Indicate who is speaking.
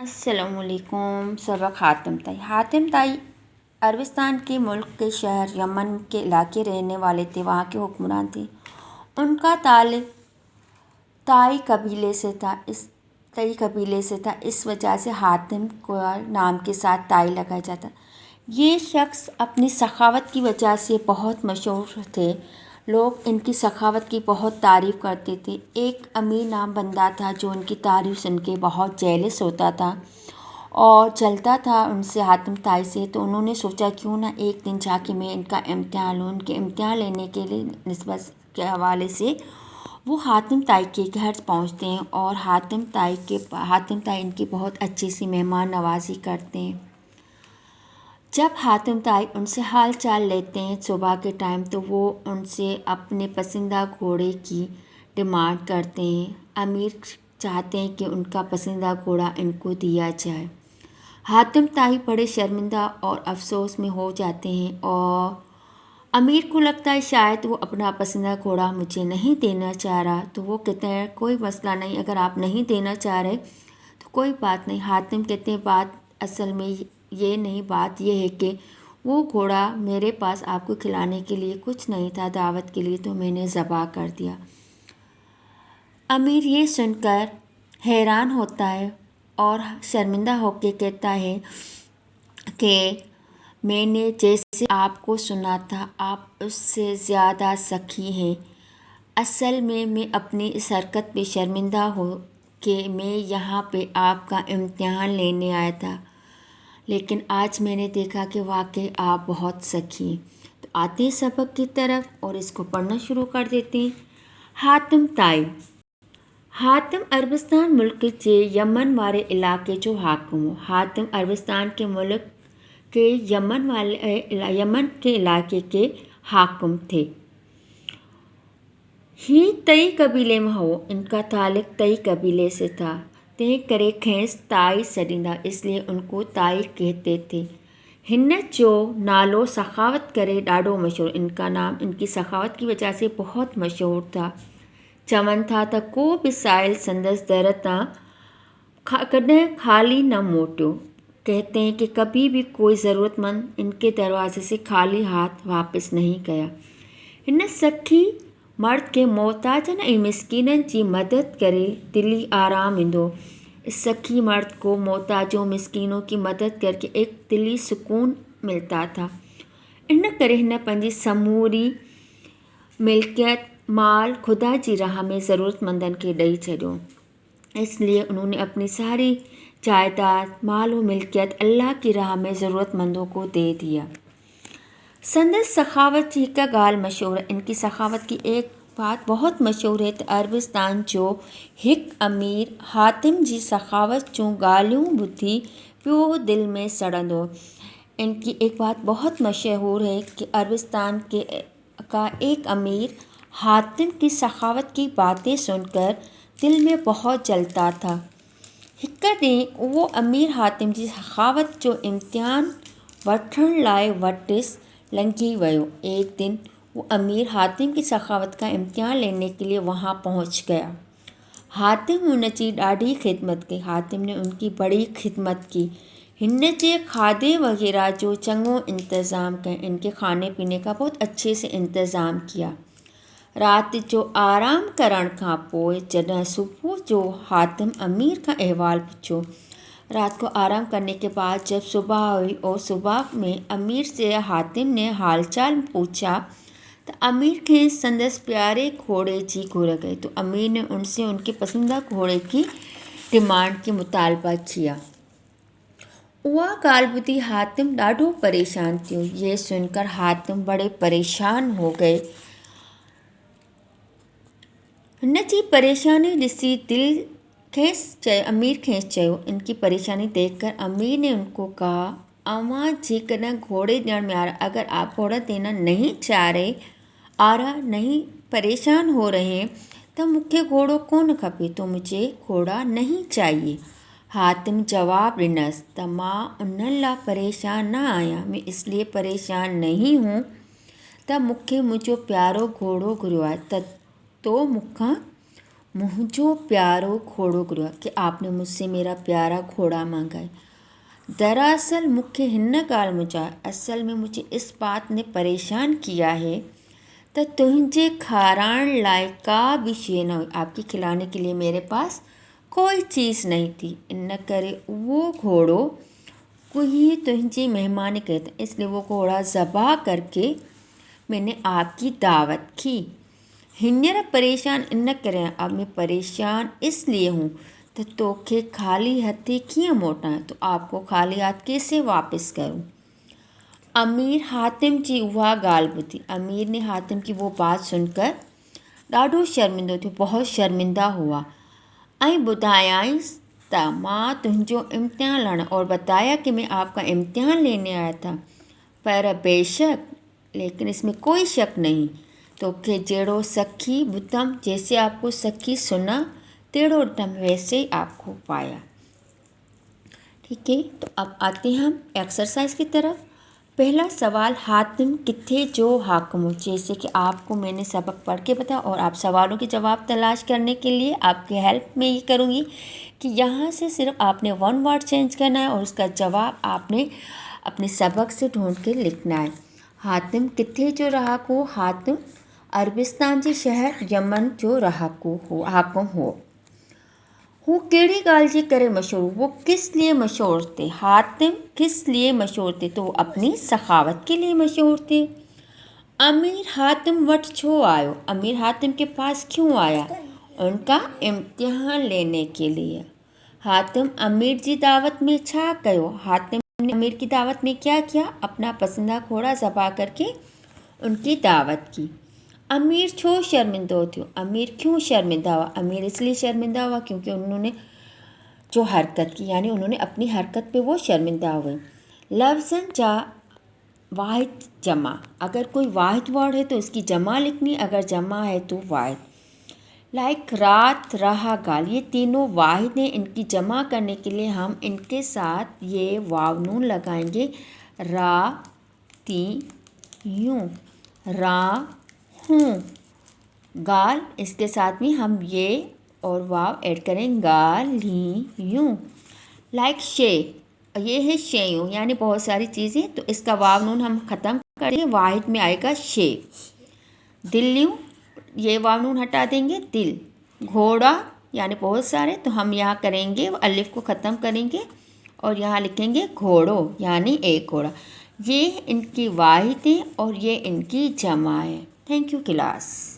Speaker 1: अस्सलाम वालेकुम। सबक हातिम ताई। हातिम ताई अरबिस्तान के मुल्क के शहर यमन के इलाके रहने वाले थे। वहाँ के हुक्मरान थे। उनका ताल्लुक ताई कबीले से था। इस वजह से हातिम को नाम के साथ ताई लगाया जाता। ये शख्स अपनी सखावत की वजह से बहुत मशहूर थे। लोग इनकी सखावत की बहुत तारीफ़ करते थे। एक अमीर नाम बंदा था जो उनकी तारीफ़ सुन के बहुत जेलस होता था और चलता था उनसे, हातिम ताई से। तो उन्होंने सोचा क्यों ना एक दिन जाके मैं इनका इम्तिहान लूँ। उनके इम्तिहान लेने के लिए निस्बत के हवाले से वो हातिम ताई के घर पहुँचते हैं और हातिम ताई इनकी बहुत अच्छी सी मेहमान नवाजी करते हैं। जब हातिम ताई उनसे हाल चाल लेते हैं सुबह के टाइम, तो वो उनसे अपने पसंदीदा घोड़े की डिमांड करते हैं। अमीर चाहते हैं कि उनका पसंदीदा घोड़ा इनको दिया जाए। हातिम ताई बड़े शर्मिंदा और अफसोस में हो जाते हैं और अमीर को लगता है शायद वो अपना पसंदीदा घोड़ा मुझे नहीं देना चाह रहा। तो वो कहते हैं कोई मसला नहीं, अगर आप नहीं देना चाह रहे तो कोई बात नहीं। हातिम कहते हैं बात असल में ये नहीं, बात ये है कि वो घोड़ा मेरे पास आपको खिलाने के लिए कुछ नहीं था, दावत के लिए, तो मैंने ज़बह कर दिया। अमीर ये सुनकर हैरान होता है और शर्मिंदा होकर कहता है कि मैंने जैसे आपको सुना था आप उससे ज़्यादा सखी हैं। असल में मैं अपनी इस हरकत पे शर्मिंदा हूँ कि मैं यहाँ पे आपका इम्तिहान लेने आया था, लेकिन आज मैंने देखा कि वाकई आप बहुत सखी हैं। तो आते हैं सबक की तरफ और इसको पढ़ना शुरू कर देते हैं। हातिम ताई। हातिम अरबिस्तान मुल्क के यमन वाले इलाके जो हाकिम हो। हातिम अरबिस्तान के मुल्क के यमन के इलाके के हाकिम थे। ही तई कबीले में हो। इनका ताल्लुक तई कबीले से था। ते करे खेस ताई सरींदा, इसलिए उनको ताई कहते थे। हिन जो नालो सखावत करे ॾाढो मशहूर। इनका नाम इनकी सखावत की वजह से बहुत मशहूर था। चवन था त को बि साइल संदस दर तां कॾहिं खाली न मोटियो। कहते हैं कि कभी भी कोई ज़रूरतमंद इनके दरवाजे से खाली हाथ वापस नहीं गया। हिन सखी मर्द के मोहताजन ऐं मिसकीननि जी मदद करे दिली आराम ईंदो। इस सखी मर्द को मोहताजों मिसकीनों की मदद करके एक दिली सुकून मिलता था। इन करे हिन पंहिंजी समूरी मिल्कियत माल खुदा जी राह में ज़रूरतमंदनि खे ॾेई छॾियो। इसलिए उन्होंने अपनी सारी जायदाद माल व मिल्कियत अल्लाह की राह में ज़रूरतमंदों को दे दिया। संदस सखावत की हिक ॻाल्हि मशहूर है। इनकी सखावत की एक बात बहुत मशहूर है त अरबिस्तान जो हिक अमीर हातिम जी सखावत जूं ॻाल्हियूं ॿुधी पियो दिल में सड़ंदो। इनकी एक बात बहुत मशहूर है कि अरबिस्तान का एक अमीर हातिम की सखावत की बातें सुनकर दिल में बहुत जलता था। हिक ॾींहुं वो अमीर हातिम जी सखावत जो इम्तिहान वठण लाइ वटिस लंघी वियो। एक दिन वो अमीर हातिम की सखावत का इम्तिहान लेने के लिए वहाँ पहुँच गया। हातिम उन जी ॾाढी खिदमत कई। हातिम ने उनकी बड़ी खिदमत की। हिन जे खाधे वग़ैरह जो चङो इंतज़ाम कया। इनके खाने पीने का बहुत अच्छे से इंतज़ाम किया। रात जो आराम करण खां पोइ जॾहिं सुबुह जो हातिम अमीर का अहवाल पुछो। रात को आराम करने के बाद जब सुबह हुई और सुबह में अमीर से हातिम ने हालचाल पूछा तो अमीर के संदस प्यारे घोड़े जी घुर गई। तो अमीर ने उनसे उनके पसंदीदा घोड़े की डिमांड की मुतालबा किया। उहा ॻाल्हि ॿुधी हातिम ॾाढो परेशान थियो। ये सुनकर हातिम बड़े परेशान हो गए। हिन जी परेशानी ॾिसी अमीर खेसि चयो। इनकी परेशानी देखकर अमीर ने उनको कहा, अवां जेकॾहिं घोड़े ॾियण में अगर आप घोड़ा देना नहीं चाह रहे नहीं परेशान हो रहे हैं तो मूंखे घोड़ो कोन खपे, तो मुझे घोड़ा नहीं चाहिए। हातिम जवाब ॾिनसि त मां उन लाइ परेशान न आहियां, मैं इसलिए परेशान नहीं हूँ त मूंखे मुंहिंजो प्यारो घोड़ो घुरियो आहे तो मूंखां मुझो प्यारो घोड़ो घुरियो कि आपने मुझसे मेरा प्यारा घोड़ा मांगा है। दरअसल मूंखे हिन ॻाल्हि मुंहिंजा असल में मुझे इस बात ने परेशान किया है तो तुझे खाराइण लाइ का भी शइ न हुई। आपके खिलाने के लिए मेरे पास कोई चीज़ नहीं थी, इन करे वो घोड़ो कोई तुझी मेहमानी कहे था, इसलिए वो घोड़ा ज़बा करके मैंने आपकी दावत की। हींअर परेशान इन करे, अब मैं परेशान इसलिए हूँ तो तोखे खाली हथे कीअं मोटां, तो आपको खाली हाथ कैसे वापस करूँ। अमीर हातिम जी उहा ॻाल्हि ॿुधी। अमीर ने हातिम की वो बात सुनकर ॾाढो शर्मिंदो थियो, बहुत शर्मिंदा हुआ। ऐं ॿुधायांइसि त मां तुंहिंजो इम्तिहान लड़ा और बताया कि मैं आपका इम्तिहान लेने आया था। पर बेशक, लेकिन इसमें कोई शक नहीं, तोखे जहिड़ो सखी ॿुधमि, जैसे आपको सखी सुना तेड़ो ॾिठमि वैसे ही आपको पाया। ठीक है, तो अब आते हैं हम एक्सरसाइज की तरफ। पहला सवाल, हातिम किथे जो हाकिम हो। जैसे कि आपको मैंने सबक पढ़ के बताया और आप सवालों के जवाब तलाश करने के लिए आपकी हेल्प में ये करूँगी कि यहाँ से सिर्फ आपने वन वर्ड चेंज करना है और उसका जवाब आपने अपने सबक से ढूंढ के लिखना है। हातिम किथे जो रहाकू, हातिम अरबिस्तान जे शहर यमन जो रहाकू हो, हाकिम हो। वो कहिड़ी ॻाल्हि जे करे मशहूर, वो किस लिए मशहूर थे। हातिम किस लिए मशहूर थे, तो वो अपनी सखावत के लिए मशहूर थे। अमीर हातिम वट छो आयो, अमीर हातिम के पास क्यों आया, उनका इम्तिहान लेने के लिए। हातिम अमीर जी दावत में छा कयो, हातिम ने अमीर की दावत में क्या किया, अपना पसंदीदा घोड़ा ज़बा करके उनकी दावत की। अमीर छो शर्मिंदो थियो, अमीर क्यों शर्मिंदा हुआ, अमीर इसलिए शर्मिंदा हुआ क्योंकि उन्होंने जो हरकत की, यानी उन्होंने अपनी हरकत पे वो शर्मिंदा हुए। लफ्ज़न जा वाहिद जमा, अगर कोई वाहिद वर्ड है तो इसकी जमा लिखनी, अगर जमा है तो वाहिद। लाइक रात, रहा, गाल, ये तीनों वाहिद हैं। इनकी जमा करने के लिए हम इनके साथ ये वाव नून लगाएंगे। रा ती यूँ, रा हूँ। गाल, इसके साथ में हम ये और वाव ऐड करें, गाल ही यूँ। लाइक शे, ये है शेयूँ, यानी बहुत सारी चीज़ें, तो इसका वाव नून हम ख़त्म करेंगे, वाहिद में आएगा शे। दिल्यूँ, ये वाव नून हटा देंगे, दिल। घोड़ा यानी बहुत सारे, तो हम यहाँ करेंगे अलिफ को ख़त्म करेंगे और यहाँ लिखेंगे घोड़ो, यानी एक घोड़ा। ये इनकी वाहिद है और ये इनकी जमा है। Thank you class.